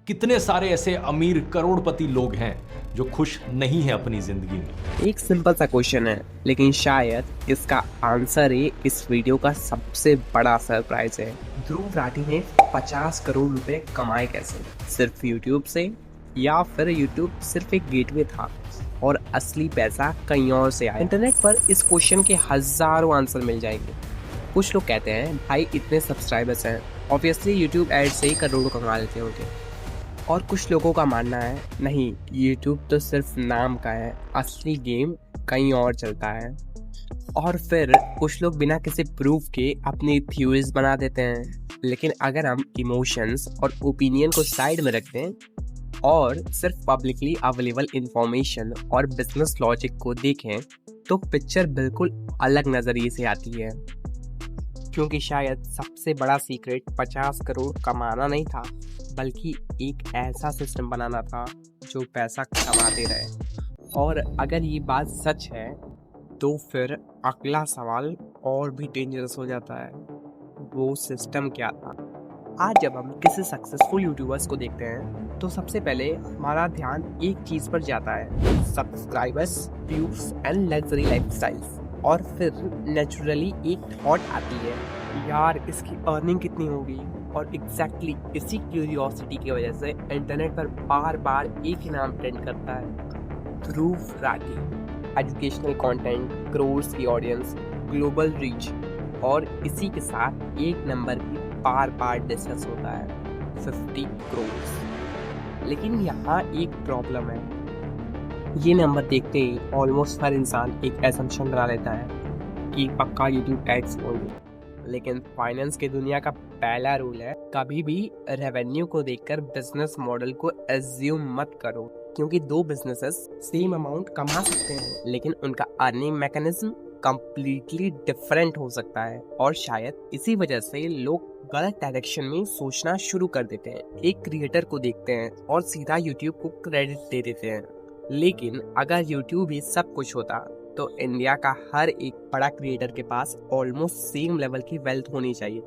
कितने सारे ऐसे अमीर करोड़पति लोग हैं जो खुश नहीं है अपनी जिंदगी में। एक सिंपल सा क्वेश्चन है, लेकिन शायद इसका आंसर ही इस वीडियो का सबसे बड़ा सरप्राइज है। ध्रुव राठी ने 50 करोड़ रुपए कमाए कैसे? सिर्फ यूट्यूब से, या फिर यूट्यूब सिर्फ एक गेटवे था और असली पैसा कहीं और से आया? इंटरनेट पर इस क्वेश्चन के हजारों आंसर मिल जाएंगे। कुछ लोग कहते हैं भाई इतने सब्सक्राइबर्स हैं, ऑब्वियसली यूट्यूब एड से ही करोड़ों कमा लेते होंगे। और कुछ लोगों का मानना है नहीं, YouTube तो सिर्फ नाम का है, असली गेम कहीं और चलता है। और फिर कुछ लोग बिना किसी प्रूफ के अपनी थ्योरीज बना देते हैं। लेकिन अगर हम इमोशंस और ओपिनियन को साइड में रखते हैं और सिर्फ पब्लिकली अवेलेबल इंफॉर्मेशन और बिजनेस लॉजिक को देखें तो पिक्चर बिल्कुल अलग नज़रिए से आती है। क्योंकि शायद सबसे बड़ा सीक्रेट 50 करोड़ कमाना नहीं था, बल्कि एक ऐसा सिस्टम बनाना था जो पैसा कमाते रहे। और अगर ये बात सच है तो फिर अगला सवाल और भी डेंजरस हो जाता है, वो सिस्टम क्या था? आज जब हम किसी सक्सेसफुल यूट्यूबर्स को देखते हैं तो सबसे पहले हमारा ध्यान एक चीज़ पर जाता है, subscribers, views and luxury lifestyles. और फिर नेचुरली एक थॉट आती है, यार इसकी अर्निंग कितनी होगी? और एग्जैक्टली इसी क्यूरियोसिटी की वजह से इंटरनेट पर बार बार एक ही नाम ट्रेंड करता है, ध्रुव राठी। एजुकेशनल कंटेंट, करोड़्स की ऑडियंस, ग्लोबल रीच, और इसी के साथ एक नंबर भी बार बार डिस्कस होता है, 50 करोड़। लेकिन यहाँ एक प्रॉब्लम है, ये नंबर देखते ही ऑलमोस्ट हर इंसान एक एसम्पशन बना लेता है कि पक्का यूट्यूब एड्स होंगे। लेकिन फाइनेंस की दुनिया का पहला रूल है, कभी भी रेवेन्यू को देखकर बिजनेस मॉडल को एज्यूम मत करो। क्योंकि दो बिजनेसेस सेम अमाउंट कमा सकते हैं, लेकिन उनका अर्निंग मैकेनिज्म कंप्लीटली डिफरेंट हो सकता है। और शायद इसी वजह से लोग गलत डायरेक्शन में सोचना शुरू कर देते हैं। एक क्रिएटर को देखते हैं और सीधा यूट्यूब को क्रेडिट दे देते हैं। लेकिन अगर यूट्यूब ही सब कुछ होता तो इंडिया का हर एक बड़ा क्रिएटर के पास ऑलमोस्ट सेम लेवल की वेल्थ होनी चाहिए।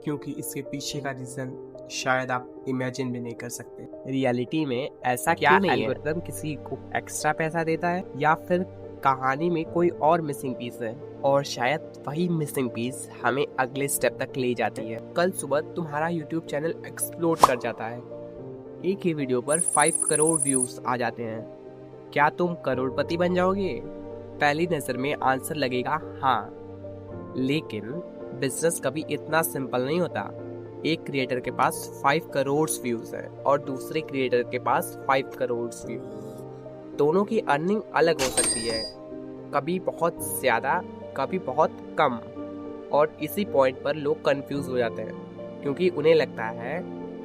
क्योंकि इसके पीछे का रीजन शायद आप इमेजिन भी नहीं कर सकते। रियलिटी में ऐसा क्या एल्गोरिथम किसी को एक्स्ट्रा पैसा देता है, या फिर कहानी में कोई और मिसिंग पीस है, और शायद वही मिसिंग पीस हमें अगले स्टेप तक ले जाती है। कल सुबह तुम्हारा यूट्यूब चैनल एक्सप्लोड कर जाता है, एक ही वीडियो पर 5 करोड़ व्यूज आ जाते हैं। क्या तुम करोड़पति बन जाओगे? पहली नजर में आंसर लगेगा हाँ, लेकिन बिजनेस कभी इतना सिंपल नहीं होता। एक क्रिएटर के पास 5 करोड़ व्यूज है और दूसरे क्रिएटर के पास 5 करोड़ व्यूज। दोनों की अर्निंग अलग हो सकती है, कभी बहुत ज्यादा, कभी बहुत कम। और इसी पॉइंट पर लोग कंफ्यूज हो जाते हैं, क्योंकि उन्हें लगता है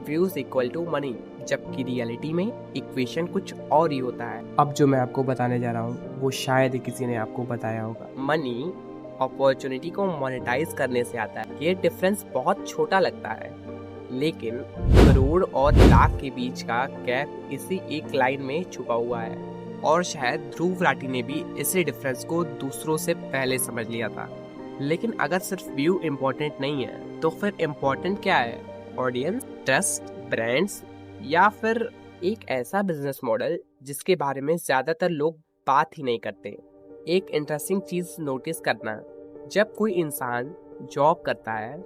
व्यूज इक्वल टू मनी, जबकि रियलिटी में इक्वेशन कुछ और ही होता है। अब जो मैं आपको बताने जा रहा हूँ वो शायद ही किसी ने आपको बताया होगा। मनी अपॉर्चुनिटी को मोनेटाइज करने से आता है। ये डिफरेंस बहुत छोटा लगता है, लेकिन करोड़ और लाख के बीच का गैप इसी एक लाइन में छुपा हुआ है। और शायद ध्रुव राठी ने भी इसी डिफरेंस को दूसरों से पहले समझ लिया था। लेकिन अगर सिर्फ व्यू इम्पोर्टेंट नहीं है तो फिर इम्पोर्टेंट क्या है? ऑडियंस, ट्रस्ट, ब्रांड्स, या फिर एक ऐसा बिजनेस मॉडल जिसके बारे में ज्यादातर लोग बात ही नहीं करते। एक इंटरेस्टिंग चीज नोटिस करना, जब कोई इंसान जॉब करता है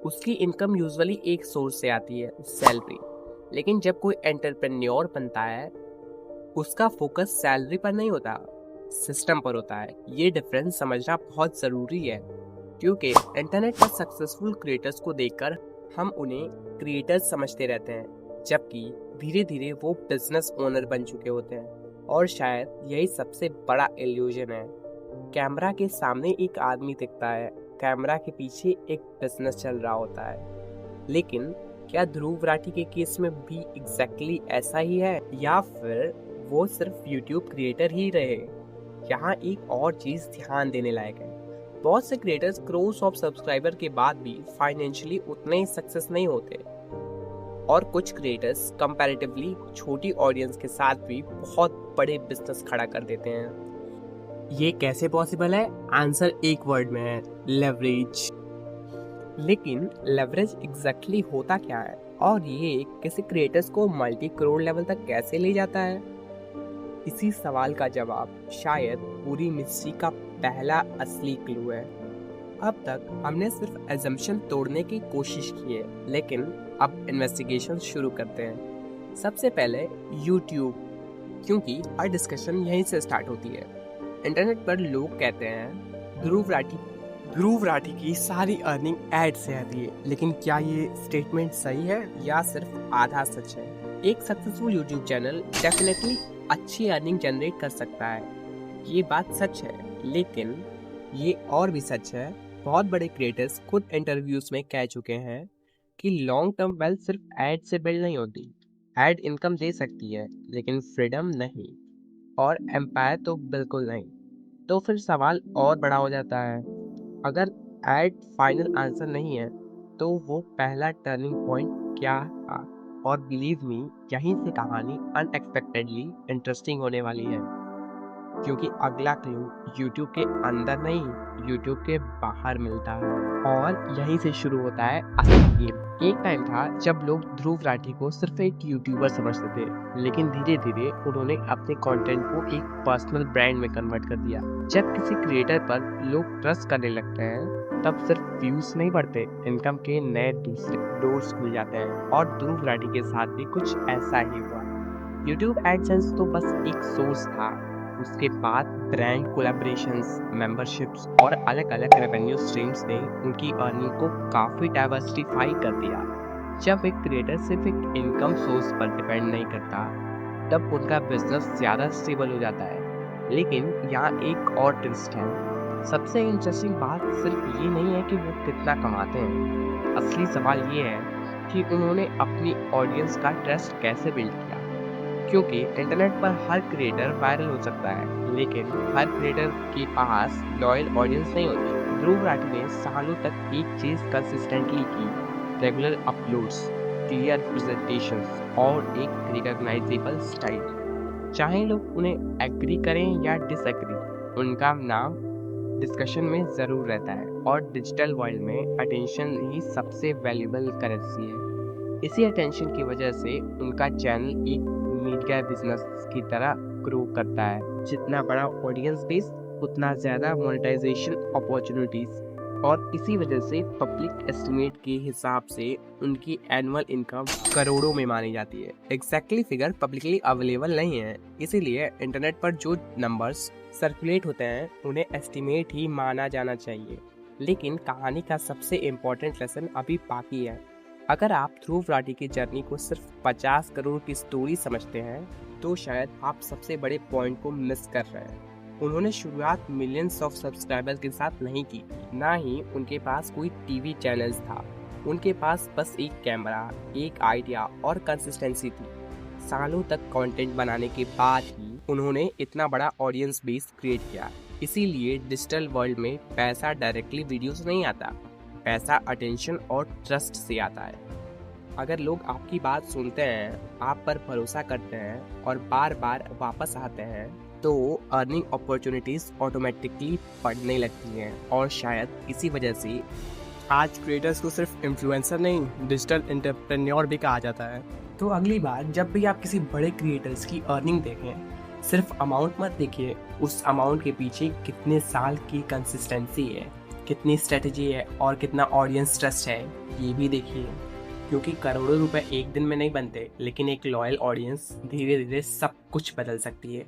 उसकी इनकम यूजुअली एक सोर्स से आती है, सैलरी। लेकिन जब कोई एंटरप्रेन्योर बनता है उसका फोकस सैलरी पर नहीं होता, सिस्टम पर होता है। ये डिफरेंस समझना बहुत जरूरी है, क्योंकि इंटरनेट पर सक्सेसफुल क्रिएटर्स को देखकर हम उन्हें क्रिएटर्स समझते रहते हैं, जबकि धीरे धीरे वो बिजनेस ओनर बन चुके होते हैं। और शायद यही सबसे बड़ा इल्यूजन है। कैमरा के सामने एक आदमी दिखता है, कैमरा के पीछे एक बिजनेस चल रहा होता है। लेकिन क्या ध्रुव राठी के केस में भी एग्जैक्टली ऐसा ही है, या फिर वो सिर्फ यूट्यूब क्रिएटर ही रहे? यहाँ एक और चीज ध्यान देने लायक है, बहुत से क्रिएटर्स क्रोर्स ऑफ सब्सक्राइबर के बाद भी फाइनेंशियली उतने ही सक्सेस नहीं होते। और कुछ क्रिएटर्स कंपैरेटिवली छोटी ऑडियंस के साथ भी बहुत बड़े बिजनेस खड़ा कर देते हैं। ये कैसे पॉसिबल है? आंसर एक वर्ड में है, लेवरेज। लेकिन लेवरेज एग्जैक्टली होता क्या है? और ये किसी क्रिएटर्स को मल्टी करोड़ लेवल तक कैसे ले जाता है? इसी सवाल का जवाब शायद पूरी मिस्ट्री का पहला असली क्लू है। अब तक हमने सिर्फ एजम्पशन तोड़ने की कोशिश की है, लेकिन अब इन्वेस्टिगेशन शुरू करते हैं। सबसे पहले यूट्यूब, क्योंकि हर डिस्कशन यहीं से स्टार्ट होती है। इंटरनेट पर लोग कहते हैं ध्रुव राठी की सारी अर्निंग एड से आती है, लेकिन क्या ये स्टेटमेंट सही है या सिर्फ आधा सच है? एक सक्सेसफुल यूट्यूब चैनल डेफिनेटली अच्छी अर्निंग जनरेट कर सकता है, ये बात सच है, लेकिन ये और भी सच है, बहुत बड़े क्रिएटर्स खुद इंटरव्यूज में कह चुके हैं कि लॉन्ग टर्म वेल्थ सिर्फ एड से बिल्ड नहीं होती। एड इनकम दे सकती है, लेकिन फ्रीडम नहीं, और एम्पायर तो बिल्कुल नहीं। तो फिर सवाल और बड़ा हो जाता है, अगर एड फाइनल आंसर नहीं है तो वो पहला टर्निंग पॉइंट क्या था? और बिलीव मी, यहीं से कहानी अनएक्सपेक्टेडली इंटरेस्टिंग होने वाली है, क्योंकि अगला क्लू YouTube के अंदर नहीं, YouTube के बाहर मिलता है, और यहीं से शुरू होता है असली गेम। एक टाइम था जब लोग ध्रुव राठी को सिर्फ एक यूट्यूबर समझते थे, लेकिन धीरे धीरे उन्होंने अपने कंटेंट को एक पर्सनल ब्रांड में कन्वर्ट कर दिया। जब किसी क्रिएटर पर लोग ट्रस्ट करने लगते हैं, तब सिर्फ व्यूज नहीं बढ़ते, इनकम के नए दूसरे डोर्स खुल जाते हैं, और ध्रुव राठी के साथ भी कुछ ऐसा ही हुआ। YouTube एडसेंस तो बस एक सोर्स था, उसके बाद ब्रांड कोलैबोरेशंस, मेंबरशिप्स और अलग अलग रेवेन्यू स्ट्रीम्स ने उनकी अर्निंग को काफ़ी डाइवर्सिफाई कर दिया। जब एक क्रिएटर सिर्फ एक इनकम सोर्स पर डिपेंड नहीं करता, तब उनका बिजनेस ज़्यादा स्टेबल हो जाता है। लेकिन यहाँ एक और ट्विस्ट है। सबसे इंटरेस्टिंग बात सिर्फ ये नहीं है कि वो कितना कमाते हैं, असली सवाल ये है कि उन्होंने अपनी ऑडियंस का ट्रस्ट कैसे बिल्ड किया। क्योंकि इंटरनेट पर हर क्रिएटर वायरल हो सकता है, लेकिन हर क्रिएटर के पास लॉयल ऑडियंस नहीं होती। ध्रुव राठी ने सालों तक एक चीज कंसिस्टेंटली की, रेगुलर अपलोड्स, क्लियर प्रेजेंटेशंस और एक रिकॉग्नाइजेबल स्टाइल। चाहे लोग उन्हें एग्री करें या डिसएग्री, उनका नाम डिस्कशन में ज़रूर रहता है, और डिजिटल वर्ल्ड में अटेंशन ही सबसे वैल्यूबल करेंसी है। इसी अटेंशन की वजह से उनका चैनल एक मीडिया बिजनेस की तरह ग्रो करता है। जितना बड़ा ऑडियंस बेस, उतना ज़्यादा मोनेटाइजेशन अपॉर्चुनिटीज, और इसी वजह से पब्लिक एस्टिमेट के हिसाब से उनकी एनुअल इनकम करोड़ों में मानी जाती है। एग्जैक्टली फिगर पब्लिकली अवेलेबल नहीं है, इसीलिए इंटरनेट पर जो नंबर्स सर्कुलेट होते हैं उन्हें एस्टिमेट ही माना जाना चाहिए। लेकिन कहानी का सबसे इम्पोर्टेंट लेसन अभी बाकी है। अगर आप ध्रुव राठी की जर्नी को सिर्फ 50 करोड़ की स्टोरी समझते हैं, तो शायद आप सबसे बड़े पॉइंट को मिस कर रहे हैं। उन्होंने शुरुआत मिलियंस ऑफ सब्सक्राइबर्स के साथ नहीं की, ना ही उनके पास कोई टीवी चैनल्स था। उनके पास बस एक कैमरा, एक आइडिया और कंसिस्टेंसी थी। सालों तक कंटेंट बनाने के बाद ही उन्होंने इतना बड़ा ऑडियंस बेस क्रिएट किया। इसीलिए डिजिटल वर्ल्ड में पैसा डायरेक्टली वीडियोस नहीं आता, पैसा अटेंशन और ट्रस्ट से आता है। अगर लोग आपकी बात सुनते हैं, आप पर भरोसा करते हैं और बार बार वापस आते हैं, तो अर्निंग अपॉर्चुनिटीज ऑटोमेटिकली बढ़ने लगती हैं। और शायद इसी वजह से आज क्रिएटर्स को सिर्फ इन्फ्लुएंसर नहीं, डिजिटल एंटरप्रेन्योर भी कहा जाता है। तो अगली बार जब भी आप किसी बड़े क्रिएटर्स की अर्निंग देखें, सिर्फ अमाउंट मत देखिए, उस अमाउंट के पीछे कितने साल की कंसिस्टेंसी है, कितनी स्ट्रेटजी है और कितना ऑडियंस ट्रस्ट है, ये भी देखिए। क्योंकि करोड़ों रुपए एक दिन में नहीं बनते, लेकिन एक लॉयल ऑडियंस धीरे धीरे सब कुछ बदल सकती है।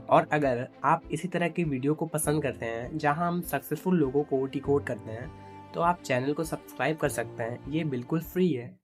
और अगर आप इसी तरह की वीडियो को पसंद करते हैं जहां हम सक्सेसफुल लोगों को डिकोड करते हैं, तो आप चैनल को सब्सक्राइब कर सकते हैं, ये बिल्कुल फ्री है।